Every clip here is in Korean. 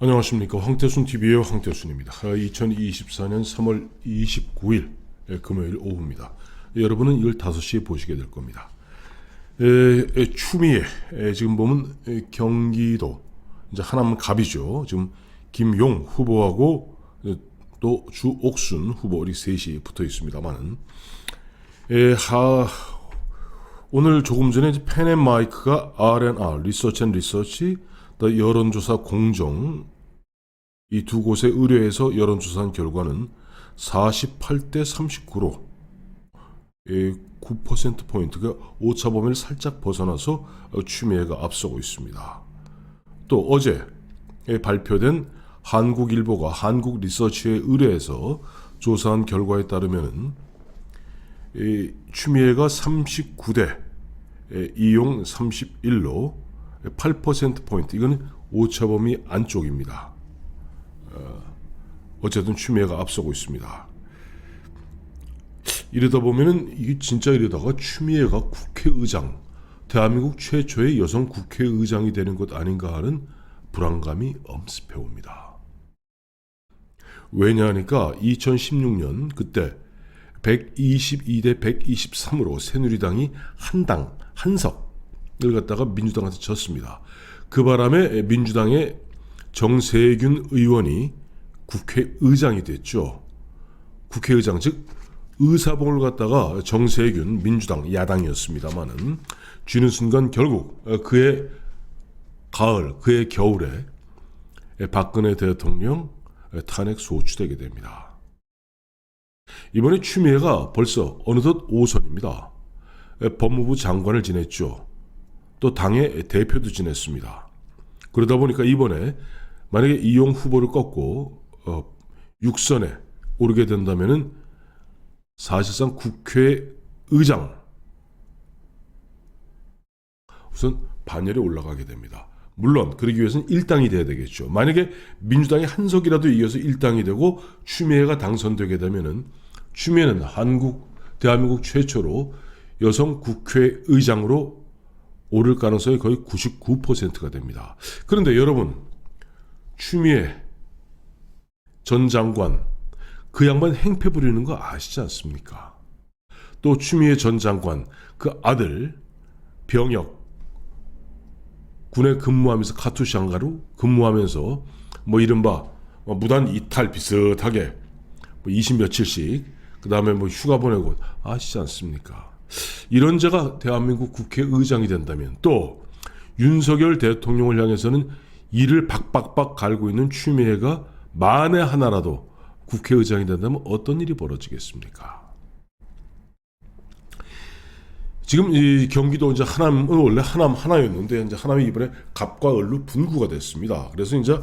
안녕하십니까. 황태순 TV의 황태순입니다. 2024년 3월 29일 금요일 오후입니다. 여러분은 이걸 5시에 보시게 될 겁니다. 추미애, 지금 보면 경기도 이제 하남 갑이죠. 지금 김용 후보하고 또 주옥순 후보 우리 셋이 붙어 있습니다만은 오늘 조금 전에 펜앤마이크가 R&R 리서치 앤 리서치 더 여론조사 공정 이 두 곳에 의뢰해서 여론조사한 결과는 48대 39로 9%포인트가 오차범위를 살짝 벗어나서 추미애가 앞서고 있습니다. 또 어제 발표된 한국일보가 한국리서치에 의뢰해서 조사한 결과에 따르면 추미애가 39대 이용 31로 8%포인트, 이건 오차범위 안쪽입니다. 어쨌든 추미애가 앞서고 있습니다. 이러다 보면은 이게 진짜 이러다가 추미애가 국회의장, 대한민국 최초의 여성 국회의장이 되는 것 아닌가 하는 불안감이 엄습해 옵니다. 왜냐하니까 2016년 그때 122대 123으로 새누리당이 한 석을 갖다가 민주당한테 졌습니다. 그 바람에 민주당의 정세균 의원이 국회의장이 됐죠. 국회의장, 즉 의사봉을 갖다가 정세균 민주당 야당이었습니다마는 쥐는 순간 결국 그의 가을, 그의 겨울에 박근혜 대통령 탄핵 소추되게 됩니다. 이번에 추미애가 벌써 어느덧 5선입니다. 법무부 장관을 지냈죠. 또 당의 대표도 지냈습니다. 그러다 보니까 이번에 만약에 이용 후보를 꺾고 6선에 오르게 된다면은 사실상 국회의장 우선 반열에 올라가게 됩니다. 물론 그러기 위해서는 1당이 돼야 되겠죠. 만약에 민주당이 한 석이라도 이겨서 1당이 되고 추미애가 당선되게 되면은 추미애는 대한민국 최초로 여성 국회의장으로 오를 가능성이 거의 99%가 됩니다. 그런데 여러분, 추미애 전 장관, 그 양반 행패 부리는 거 아시지 않습니까? 또 추미애 전 장관, 그 아들 병역 군에 근무하면서 카투샹가로 근무하면서 뭐 이른바 무단 이탈 비슷하게 20 며칠씩 그 다음에 뭐 휴가 보내고 아시지 않습니까? 이런 자가 대한민국 국회의장이 된다면, 또 윤석열 대통령을 향해서는 이를 박박박 갈고 있는 추미애가 만에 하나라도 국회의장이 된다면 어떤 일이 벌어지겠습니까? 지금 이 경기도 이제 하남은 원래 하남 하나였는데 이제 하남이 이번에 갑과 을로 분구가 됐습니다. 그래서 이제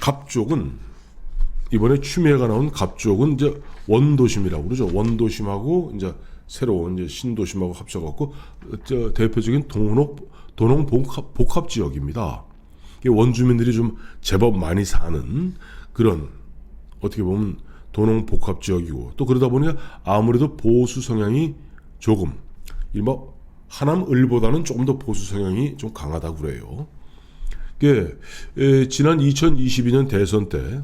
갑 쪽은 이번에 추미애가 나온 갑 쪽은 이제 원도심이라고 그러죠. 원도심하고 이제 새로운 이제 신도심하고 합쳐갖고 대표적인 도농 복합 지역입니다. 원주민들이 좀 제법 많이 사는 그런 어떻게 보면 도농 복합 지역이고, 또 그러다 보니까 아무래도 보수 성향이 조금 뭐 하남 을보다는 조금 더 보수 성향이 좀 강하다고 그래요. 지난 2022년 대선 때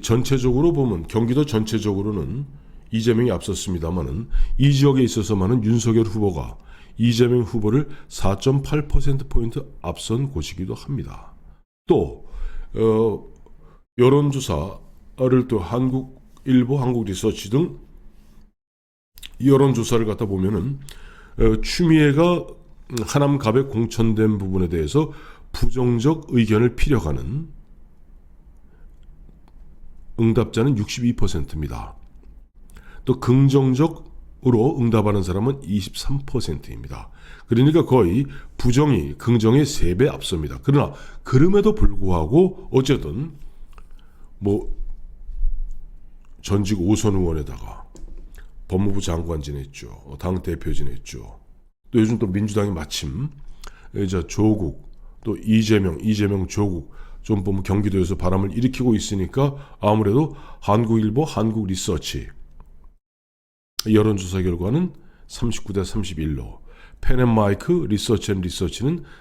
전체적으로 보면 경기도 전체적으로는 이재명이 앞섰습니다만은 이 지역에 있어서만은 윤석열 후보가 이재명 후보를 4.8%포인트 앞선 곳이기도 합니다. 또 여론조사를 또 한국일보, 한국리서치 등 여론조사를 갖다 보면은 추미애가 하남 갑에 공천된 부분에 대해서 부정적 의견을 피력하는 응답자는 62%입니다. 또 긍정적으로 응답하는 사람은 23%입니다. 그러니까 거의 부정이 긍정의 3배 앞섭니다. 그러나 그럼에도 불구하고 어쨌든 뭐 전직 5선 의원에다가 법무부 장관 지냈죠. 당 대표 지냈죠. 또 요즘 또 민주당이 마침 이제 조국, 또 이재명 조국 좀 보면 경기도에서 바람을 일으키고 있으니까 아무래도 한국일보, 한국리서치 여론조사 결과는 39대 31로 펜앤마이크 리서치는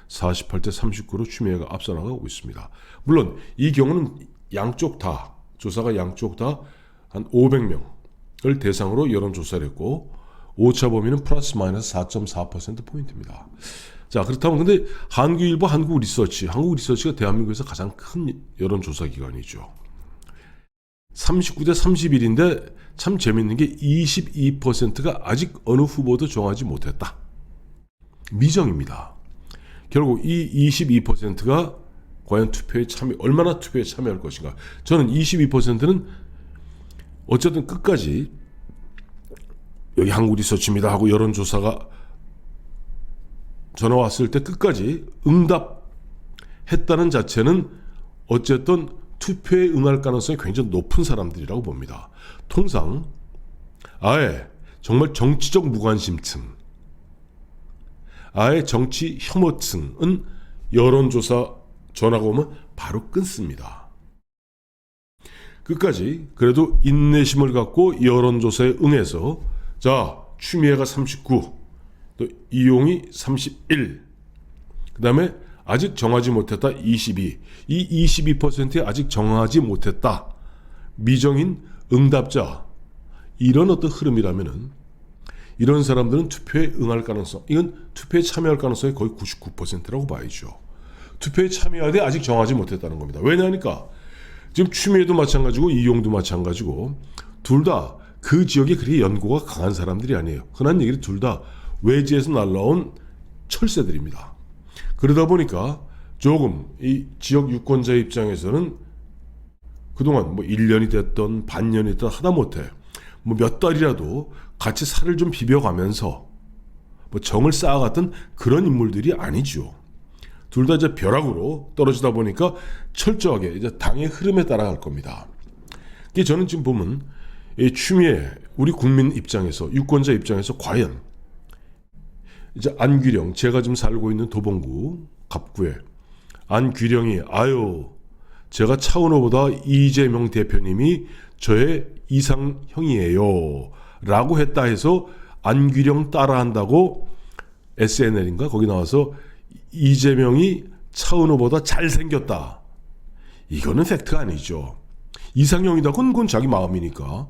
48대 39로 추미애가 앞서 나가고 있습니다. 물론 이 경우는 양쪽 다 조사가 양쪽 다 한 500명을 대상으로 여론조사를 했고 오차 범위는 플러스 마이너스 4.4%포인트입니다. 자, 그렇다면 근데 한국일보, 한국리서치가 대한민국에서 가장 큰 여론조사 기관이죠. 39대 31인데 참 재밌는 게 22%가 아직 어느 후보도 정하지 못했다. 미정입니다. 결국 이 22%가 과연 얼마나 투표에 참여할 것인가. 저는 22%는 어쨌든 끝까지 여기 한국리서치입니다 하고 여론조사가 전화 왔을 때 끝까지 응답했다는 자체는 어쨌든 투표에 응할 가능성이 굉장히 높은 사람들이라고 봅니다. 통상 아예 정말 정치적 무관심층, 아예 정치 혐오층은 여론조사 전화가 오면 바로 끊습니다. 끝까지 그래도 인내심을 갖고 여론조사에 응해서 자, 추미애가 39, 또 이용이 31, 그 다음에 아직 정하지 못했다 22, 이 22%에 아직 정하지 못했다 미정인 응답자, 이런 어떤 흐름이라면은 이런 사람들은 투표에 응할 가능성, 이건 투표에 참여할 가능성이 거의 99%라고 봐야죠. 투표에 참여하되 아직 정하지 못했다는 겁니다. 왜냐하니까 지금 추미애도 마찬가지고 이용도 마찬가지고 둘 다 그 지역에 그렇게 연고가 강한 사람들이 아니에요. 흔한 얘기를 둘 다 외지에서 날라온 철새들입니다. 그러다 보니까 조금 이 지역 유권자 입장에서는 그동안 뭐 1년이 됐던 반년이 됐던 하다못해 뭐 몇 달이라도 같이 살을 좀 비벼가면서 뭐 정을 쌓아갔던 그런 인물들이 아니죠. 둘 다 이제 벼락으로 떨어지다 보니까 철저하게 이제 당의 흐름에 따라갈 겁니다. 이게 저는 지금 보면 이 추미애 우리 국민 입장에서 유권자 입장에서 과연 이제 안규령, 제가 지금 살고 있는 도봉구 갑구에 안규령이 제가 차은호보다 이재명 대표님이 저의 이상형이에요 라고 했다 해서 안규령 따라한다고 SNL인가 거기 나와서 이재명이 차은호보다 잘생겼다, 이거는 팩트가 아니죠. 이상형이다 그건 자기 마음이니까.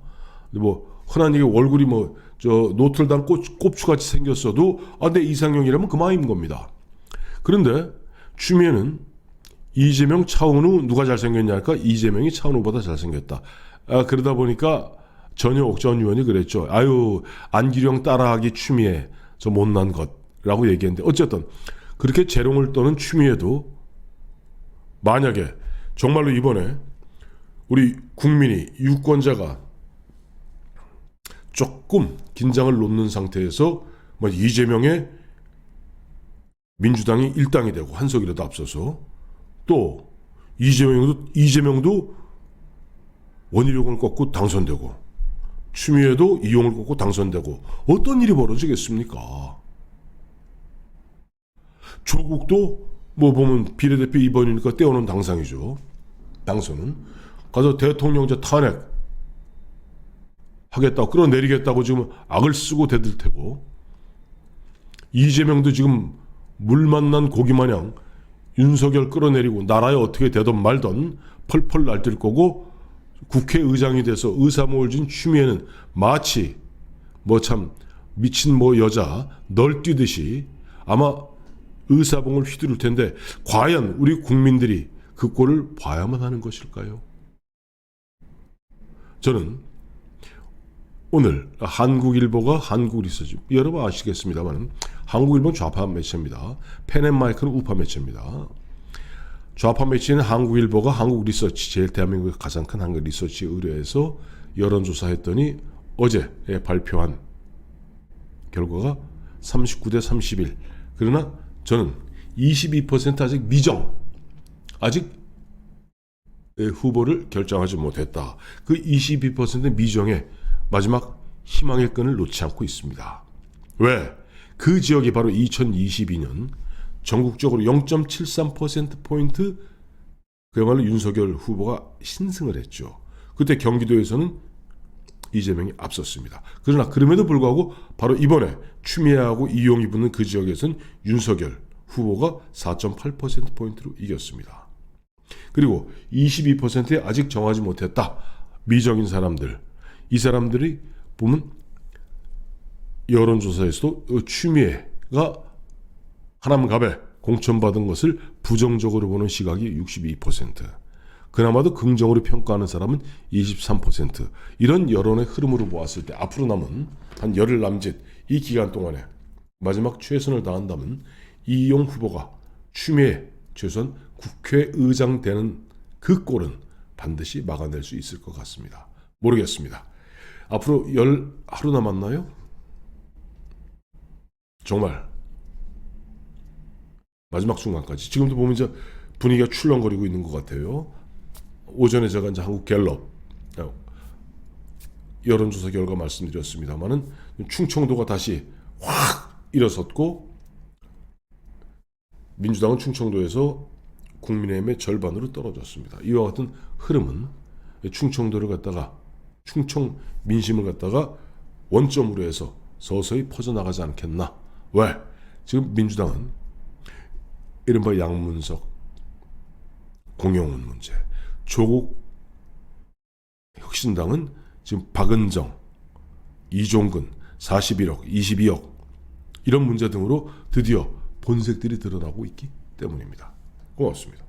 뭐 흔한 얘기 얼굴이 뭐 저 노틀담 꼽추같이 생겼어도 내 이상형이라면 그 마음인 겁니다. 그런데 추미애는 이재명, 차은우 누가 잘생겼냐 할까? 이재명이 차은우보다 잘생겼다. 그러다 보니까 전혁 전 의원이 그랬죠. 안기령 따라하기 추미애 저 못난 것라고 얘기했는데 어쨌든 그렇게 재롱을 떠는 추미애도 만약에 정말로 이번에 우리 국민이 유권자가 조금 긴장을 놓는 상태에서 뭐 이재명의 민주당이 일당이 되고 한석이라도 앞서서 또 이재명도 원희룡을 꺾고 당선되고 추미애도 이용을 꺾고 당선되고 어떤 일이 벌어지겠습니까? 조국도 뭐 보면 비례대표 2번이니까 떼어놓은 당상이죠. 당선은 가서 대통령제 탄핵 하겠다고 끌어내리겠다고 지금 악을 쓰고 대들 테고 이재명도 지금 물 만난 고기 마냥 윤석열 끌어내리고 나라에 어떻게 되든 말든 펄펄 날뛸 거고 국회의장이 돼서 의사모을 진 추미애는 마치 뭐 참 미친 뭐 여자 널뛰듯이 아마 의사봉을 휘두를 텐데 과연 우리 국민들이 그 꼴을 봐야만 하는 것일까요? 저는 오늘 한국일보가 한국리서치, 여러분 아시겠습니다만 한국일보는 좌파 매체입니다. 펜앤마이크는 우파 매체입니다. 좌파 매체는 한국일보가 한국리서치, 제일 대한민국의 가장 큰 한국리서치 의뢰해서 여론조사했더니 어제 발표한 결과가 39대 31. 그러나 저는 22% 아직 미정, 아직 후보를 결정하지 못했다. 그 22% 미정의 마지막 희망의 끈을 놓지 않고 있습니다. 왜? 그 지역이 바로 2022년 전국적으로 0.73%포인트 그야말로 윤석열 후보가 신승을 했죠. 그때 경기도에서는 이재명이 앞섰습니다. 그러나 그럼에도 불구하고 바로 이번에 추미애하고 이용이 붙는 그 지역에서는 윤석열 후보가 4.8%포인트로 이겼습니다. 그리고 22%에 아직 정하지 못했다. 미정인 사람들. 이 사람들이 보면 여론조사에서도 추미애가 하남갑에 공천받은 것을 부정적으로 보는 시각이 62%. 그나마도 긍정으로 평가하는 사람은 23%. 이런 여론의 흐름으로 보았을 때 앞으로 남은 한 열흘 남짓 이 기간 동안에 마지막 최선을 다한다면 이용 후보가 추미애 최소한 국회의장 되는 그 꼴은 반드시 막아낼 수 있을 것 같습니다. 모르겠습니다. 앞으로 하루 남았나요? 정말 마지막 순간까지 지금도 보면 이제 분위기가 출렁거리고 있는 것 같아요. 오전에 제가 이제 한국 갤럽 여론조사 결과 말씀드렸습니다만은 충청도가 다시 확 일어섰고 민주당은 충청도에서 국민의힘의 절반으로 떨어졌습니다. 이와 같은 흐름은 충청도를 갖다가 충청 민심을 갖다가 원점으로 해서 서서히 퍼져나가지 않겠나. 왜? 지금 민주당은 이른바 양문석, 공영훈 문제, 조국 혁신당은 지금 박은정, 이종근 41억, 22억 이런 문제 등으로 드디어 본색들이 드러나고 있기 때문입니다. 고맙습니다.